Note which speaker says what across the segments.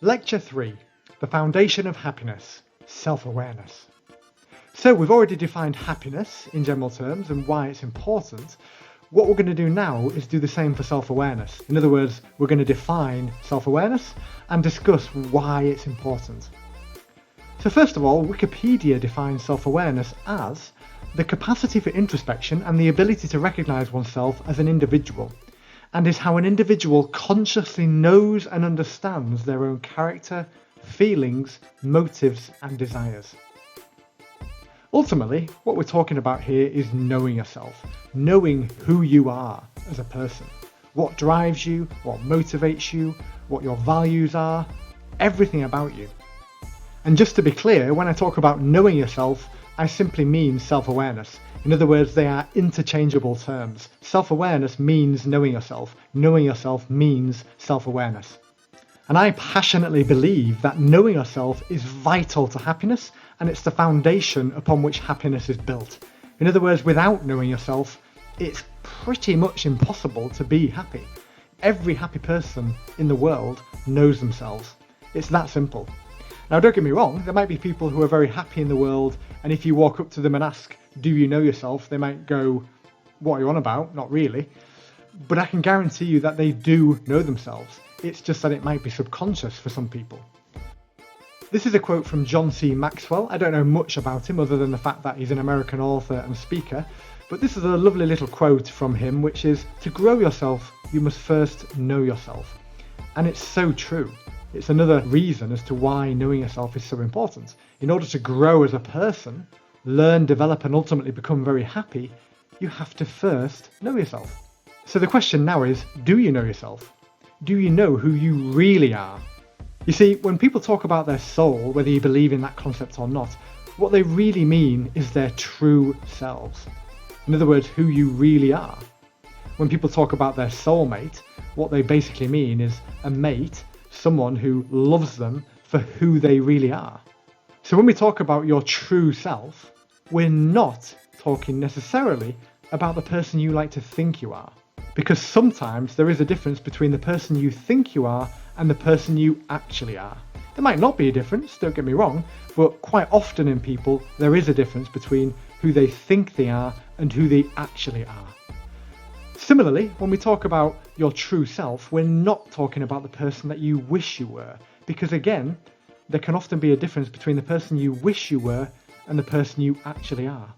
Speaker 1: Lecture 3, the foundation of happiness, self-awareness. So we've already defined happiness in general terms and why it's important. What we're going to do now is do the same for self-awareness. In other words, we're going to define self-awareness and discuss why it's important. So first of all, Wikipedia defines self-awareness as the capacity for introspection and the ability to recognise oneself as an individual, and is how an individual consciously knows and understands their own character, feelings, motives and desires. Ultimately, what we're talking about here is knowing yourself, knowing who you are as a person, what drives you, what motivates you, what your values are, everything about you. And just to be clear, when I talk about knowing yourself, I simply mean self-awareness. In other words, they are interchangeable terms. Self-awareness means knowing yourself. Knowing yourself means self-awareness. And I passionately believe that knowing yourself is vital to happiness, and it's the foundation upon which happiness is built. In other words, without knowing yourself, it's pretty much impossible to be happy. Every happy person in the world knows themselves. It's that simple. Now, don't get me wrong, there might be people who are very happy in the world, and if you walk up to them and ask, do you know yourself? They might go, what are you on about? Not really. But I can guarantee you that they do know themselves. It's just that it might be subconscious for some people. This is a quote from John C. Maxwell. I don't know much about him other than the fact that he's an American author and speaker, but this is a lovely little quote from him, which is, to grow yourself, you must first know yourself. And it's so true. It's another reason as to why knowing yourself is so important. In order to grow as a person, learn, develop and ultimately become very happy, you have to first know yourself. So the question now is, do you know yourself? Do you know who you really are? You see, when people talk about their soul, whether you believe in that concept or not, what they really mean is their true selves. In other words, who you really are. When people talk about their soulmate, what they basically mean is a mate, someone who loves them for who they really are. So when we talk about your true self, we're not talking necessarily about the person you like to think you are. Because sometimes there is a difference between the person you think you are and the person you actually are. There might not be a difference, don't get me wrong, but quite often in people there is a difference between who they think they are and who they actually are. Similarly, when we talk about your true self, we're not talking about the person that you wish you were, because again, there can often be a difference between the person you wish you were and the person you actually are.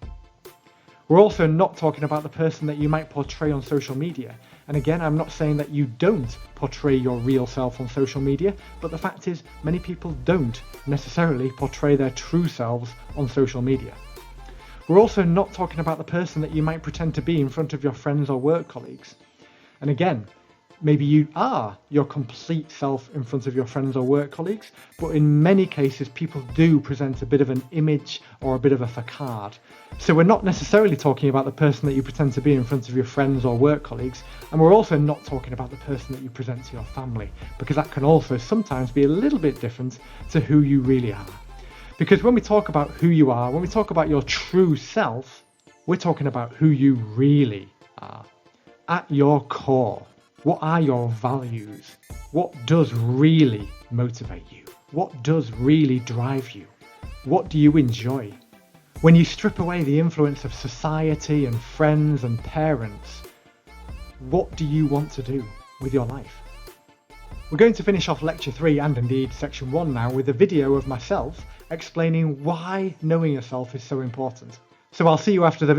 Speaker 1: We're also not talking about the person that you might portray on social media. And again, I'm not saying that you don't portray your real self on social media, but the fact is, many people don't necessarily portray their true selves on social media. We're also not talking about the person that you might pretend to be in front of your friends or work colleagues. And again, maybe you are your complete self in front of your friends or work colleagues, but in many cases people do present a bit of an image or a bit of a facade. So we're not necessarily talking about the person that you pretend to be in front of your friends or work colleagues, and we're also not talking about the person that you present to your family, because that can also sometimes be a little bit different to who you really are. Because when we talk about who you are, when we talk about your true self, we're talking about who you really are. At your core, what are your values? What does really motivate you? What does really drive you? What do you enjoy? When you strip away the influence of society and friends and parents, what do you want to do with your life? We're going to finish off lecture 3 and indeed section 1 now with a video of myself explaining why knowing yourself is so important. So I'll see you after the video.